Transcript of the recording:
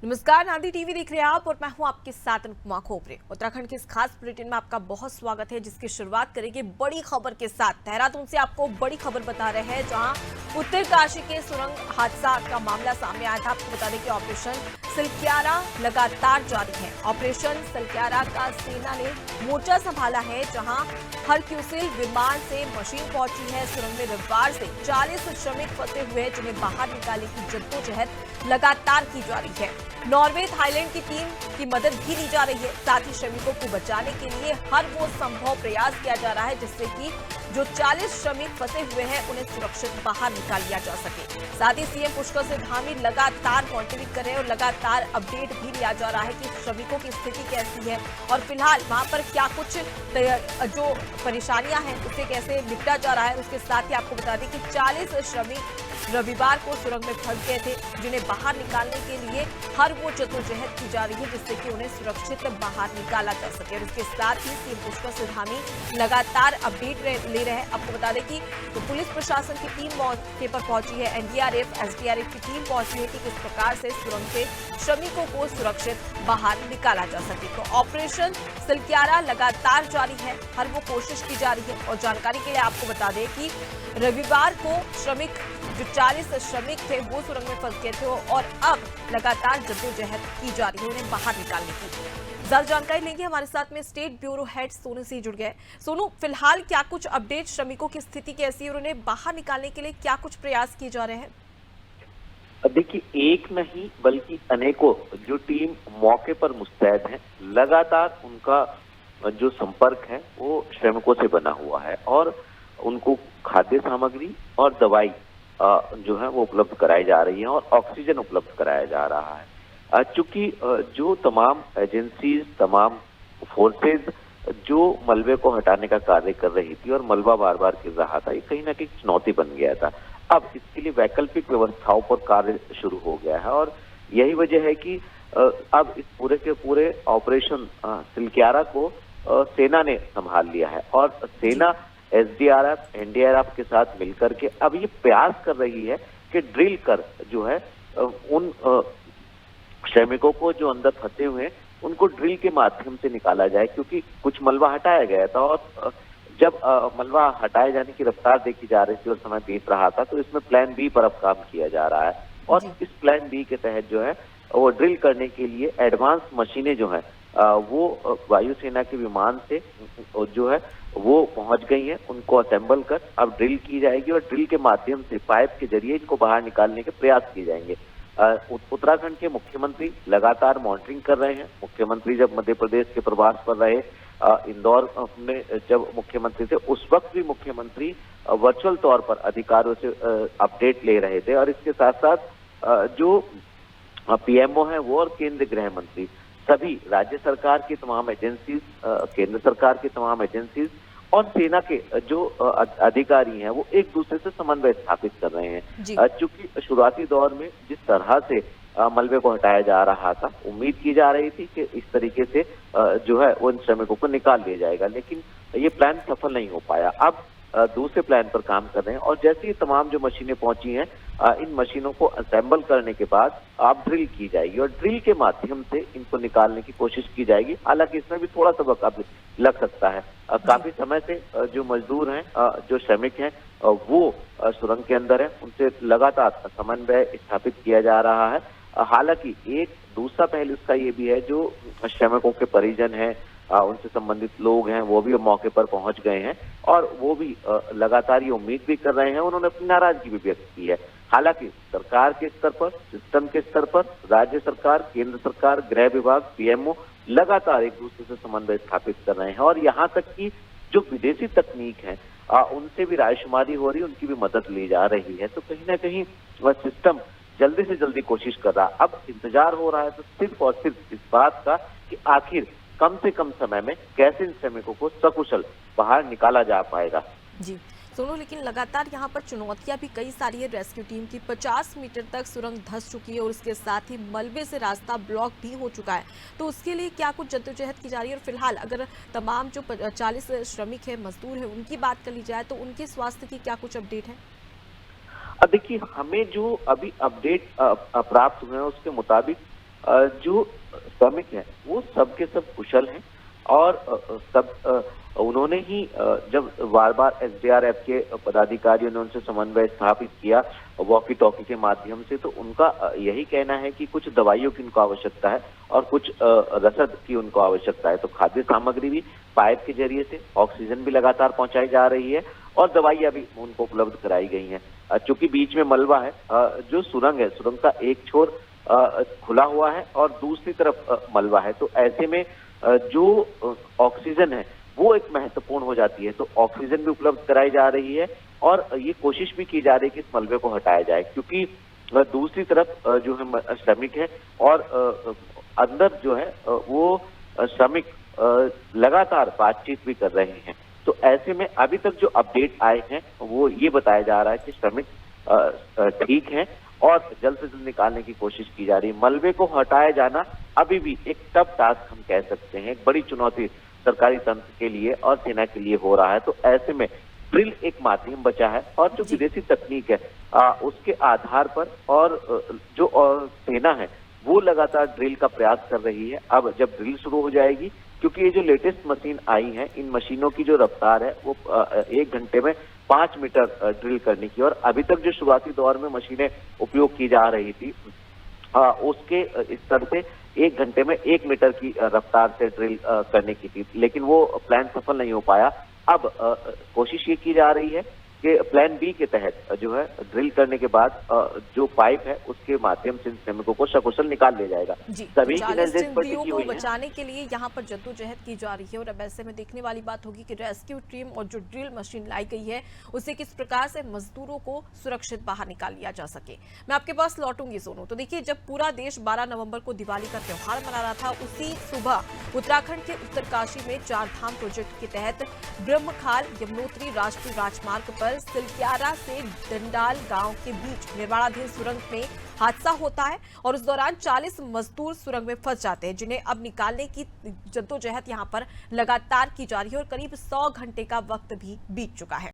नमस्कार, नांदी टीवी देख रहे हैं आप और मैं हूं आपके साथ अनुपमा खोपरे। उत्तराखंड के इस खास बुलेटिन में आपका बहुत स्वागत है, जिसकी शुरुआत करेंगे बड़ी खबर के साथ। देहरादून से आपको बड़ी खबर बता रहे हैं, जहां उत्तरकाशी के सुरंग हादसा का मामला सामने आया था। आपको बता दें कि ऑपरेशन सिलक्यारा लगातार जारी है। ऑपरेशन सिलक्यारा का सेना ने मोर्चा संभाला है, जहां हरक्यूसिल विमान से मशीन पहुंची है। सुरंग में रविवार से 40 श्रमिक फंसे हुए हैं, जिन्हें बाहर निकालने की जद्दोजहद लगातार की जा रही है। नॉर्वे, थाईलैंड की टीम की मदद भी ली जा रही है। साथ ही श्रमिकों को बचाने के लिए हर वो संभव प्रयास किया जा रहा है, जिससे कि जो 40 श्रमिक फंसे हुए हैं उन्हें सुरक्षित बाहर निकाल लिया जा सके। साथ ही सीएम पुष्कर सिंह धामी लगातार मॉनिटरिंग कर रहे हैं और लगातार अपडेट भी लिया जा रहा है कि श्रमिकों की स्थिति कैसी है और फिलहाल वहां पर क्या कुछ जो परेशानियां हैं उससे कैसे निपटा जा रहा है। उसके साथ ही आपको बता दें कि 40 श्रमिक रविवार को सुरंग में फंस गए थे, जिन्हें बाहर निकालने के लिए हर वो जद्दोजहद की जा रही है, जिससे कि उन्हें सुरक्षित बाहर निकाला जा सके। और इसके साथ ही सीएम पुष्कर सिंह धामी लगातार अपडेट ले रहे हैं। आपको बता दें कि तो पुलिस प्रशासन की टीम मौके पर पहुंची है, एनडीआरएफ, एसडीआरएफ की टीम पहुंची है कि किस प्रकार से सुरंग से श्रमिकों को सुरक्षित बाहर निकाला जा सके। तो ऑपरेशन सिलक्यारा लगातार जारी है, हर वो कोशिश की जा रही है। और जानकारी के लिए आपको बता दें कि रविवार को श्रमिक जो 40 श्रमिक थे वो सुरंग में फंस गए थे और अब लगातार जद्दोजहद की जा रही है उन्हें बाहर निकालने की। ज्यादा जानकारी लेंगे, हमारे साथ में state bureau head Sonu Singh जुड़ गए। सोनू, फिलहाल क्या कुछ अपडेट, श्रमिकों की स्थिति कैसी है और उन्हें बाहर निकालने के लिए क्या कुछ प्रयास किए जा रहे हैं? देखिए, एक नहीं बल्कि अनेकों जो टीम मौके पर मुस्तैद हैं, लगातार उनका जो संपर्क है वो श्रमिकों से बना हुआ है और उनको खाद्य सामग्री और दवाई जो है वो उपलब्ध कराई जा रही है और ऑक्सीजन उपलब्ध कराया जा रहा है। चूंकि जो तमाम एजेंसीज, तमाम फोर्सेज जो मलबे को हटाने का कार्य कर रही थी और मलबा बार बार गिर रहा था, ये कहीं ना कहीं चुनौती बन गया था। अब इसके लिए वैकल्पिक व्यवस्थाओं पर कार्य शुरू हो गया है और यही वजह है कि अब इस पूरे के पूरे ऑपरेशन सिलक्यारा को सेना ने संभाल लिया है और सेना एसडीआरएफ, एनडीआरएफ के साथ मिलकर के अब ये प्रयास कर रही है कि ड्रिल कर जो है उन श्रमिकों को जो अंदर फंसे हुए हैं उनको ड्रिल के माध्यम से निकाला जाए, क्योंकि कुछ मलबा हटाया गया था और जब मलबा हटाए जाने की रफ्तार देखी जा रही थी और समय बीत रहा था, तो इसमें प्लान बी पर अब काम किया जा रहा है और इस प्लान बी के तहत जो है वो ड्रिल करने के लिए एडवांस मशीनें जो है वो वायुसेना के विमान से जो है वो पहुंच गई हैं। उनको असेंबल कर अब ड्रिल की जाएगी और ड्रिल के माध्यम से पाइप के जरिए इनको बाहर निकालने के प्रयास किए जाएंगे। उत्तराखंड के मुख्यमंत्री लगातार मॉनिटरिंग कर रहे हैं। मुख्यमंत्री जब मध्य प्रदेश के प्रवास पर रहे, इंदौर में जब मुख्यमंत्री थे, उस वक्त भी मुख्यमंत्री वर्चुअल तौर पर अधिकारियों से अपडेट ले रहे थे और इसके साथ साथ जो पीएमओ है वो और केंद्रीय गृह मंत्री, सभी राज्य सरकार की तमाम एजेंसीज, केंद्र सरकार की तमाम एजेंसीज और सेना के जो अधिकारी हैं वो एक दूसरे से समन्वय स्थापित कर रहे हैं। चूंकि शुरुआती दौर में जिस तरह से मलबे को हटाया जा रहा था, उम्मीद की जा रही थी कि इस तरीके से जो है उन श्रमिकों को निकाल लिया जाएगा, लेकिन ये प्लान सफल नहीं हो पाया। अब दूसरे प्लान पर काम कर रहे हैं और जैसे ही तमाम जो मशीनें पहुंची हैं, इन मशीनों को असेंबल करने के बाद अब ड्रिल की जाएगी और ड्रिल के माध्यम से इनको निकालने की कोशिश की जाएगी। हालांकि इसमें भी थोड़ा सा वक्त अभी लग सकता है। काफी समय से जो मजदूर हैं, जो श्रमिक हैं, वो सुरंग के अंदर है, उनसे लगातार समन्वय स्थापित किया जा रहा है। हालांकि एक दूसरा पहलू इसका ये भी है, जो श्रमिकों के परिजन हैं, उनसे संबंधित लोग हैं, वो भी मौके पर पहुंच गए हैं और वो भी लगातार ये उम्मीद भी कर रहे हैं, उन्होंने अपनी नाराजगी भी व्यक्त की है। हालांकि सरकार के स्तर पर, सिस्टम के स्तर पर राज्य सरकार, केंद्र सरकार, गृह विभाग, पीएमओ लगातार एक दूसरे से समन्वय स्थापित कर रहे हैं और यहाँ तक कि जो विदेशी तकनीक है उनसे भी रायशुमारी हो रही है, उनकी भी मदद ली जा रही है। तो कहीं ना कहीं वह सिस्टम जल्दी से जल्दी कोशिश कर रहा है। अब इंतजार हो रहा है तो सिर्फ और सिर्फ इस बात का कि आखिर कम से कम समय में कैसे इन श्रमिकों को सकुशल बाहर निकाला जा पाएगा। जी सोनू, लेकिन लगातार यहाँ पर चुनौतियां भी कई सारी है। रेस्क्यू टीम की 50 मीटर तक सुरंग धंस चुकी है और उसके साथ ही मलबे से रास्ता ब्लॉक भी हो चुका है, तो उसके लिए क्या कुछ जद्दोजहद की जा रही है? और फिलहाल अगर तमाम जो 40 श्रमिक है, मजदूर है, उनकी बात कर ली जाए तो उनके स्वास्थ्य की क्या कुछ अपडेट है? देखिए, हमें जो अभी अपडेट प्राप्त हुए हैं उसके मुताबिक जो श्रमिक हैं वो सब के सब कुशल हैं और उन्होंने ही जब बार बार एसडीआरएफ के पदाधिकारियों ने उनसे समन्वय स्थापित किया वॉकी टॉकी के माध्यम से, तो उनका यही कहना है कि कुछ दवाइयों की उनको आवश्यकता है और कुछ रसद की उनको आवश्यकता है। तो खाद्य सामग्री भी पाइप के जरिए से, ऑक्सीजन भी लगातार पहुंचाई जा रही है और दवाइयां भी उनको उपलब्ध कराई गई हैं। चूंकि बीच में मलबा है, जो सुरंग है, सुरंग का एक छोर खुला हुआ है और दूसरी तरफ मलबा है, तो ऐसे में जो ऑक्सीजन है वो एक महत्वपूर्ण हो जाती है। तो ऑक्सीजन भी उपलब्ध कराई जा रही है और ये कोशिश भी की जा रही है कि इस मलबे को हटाया जाए, क्योंकि दूसरी तरफ जो है श्रमिक है और अंदर जो है वो श्रमिक लगातार बातचीत भी कर रहे हैं। तो ऐसे में अभी तक जो अपडेट आए हैं वो ये बताया जा रहा है कि श्रमिक ठीक हैं और जल्द से जल्द निकालने की कोशिश की जा रही है। मलबे को हटाया जाना अभी भी एक टफ टास्क हम कह सकते हैं, एक बड़ी चुनौती सरकारी तंत्र के लिए और सेना के लिए हो रहा है। तो ऐसे में ड्रिल एक माध्यम बचा है और जो विदेशी तकनीक है उसके आधार पर और जो सेना है वो लगातार ड्रिल का प्रयास कर रही है। अब जब ड्रिल शुरू हो जाएगी, क्योंकि ये जो लेटेस्ट मशीन आई है, इन मशीनों की जो रफ्तार है वो 1 घंटे में 5 मीटर ड्रिल करने की, और अभी तक जो शुरुआती दौर में मशीनें उपयोग की जा रही थी उसके स्तर से 1 घंटे में 1 मीटर की रफ्तार से ड्रिल करने की थी, लेकिन वो प्लान सफल नहीं हो पाया। अब कोशिश ये की जा रही है कि प्लान बी के तहत जो है ड्रिल करने के बाद जो पाइप है उसके माध्यम से श्रमिकों को सकुशल निकाल लिया जाएगा। सभी को बचाने के लिए यहाँ पर जद्दोजहद की जा रही है और अब ऐसे में देखने वाली बात होगी कि रेस्क्यू टीम और जो ड्रिल मशीन लाई गई है उसे किस प्रकार से मजदूरों को सुरक्षित बाहर निकाल लिया जा सके। मैं आपके पास लौटूंगी सोनू। तो देखिए, जब पूरा देश 12 नवंबर को दिवाली का त्योहार मना रहा था, उसी सुबह उत्तराखंड के उत्तरकाशी में 4 धाम प्रोजेक्ट के तहत ब्रह्मखाल यमुनोत्री राष्ट्रीय राजमार्ग पर सिलक्यारा से डंडाल गांव के बीच निर्माणाधीन सुरंग में हादसा होता है और उस दौरान 40 मजदूर सुरंग में फंस जाते हैं, जिन्हें अब निकालने की जद्दोजहद यहां पर लगातार की जा रही है और करीब 100 घंटे का वक्त भी बीत चुका है।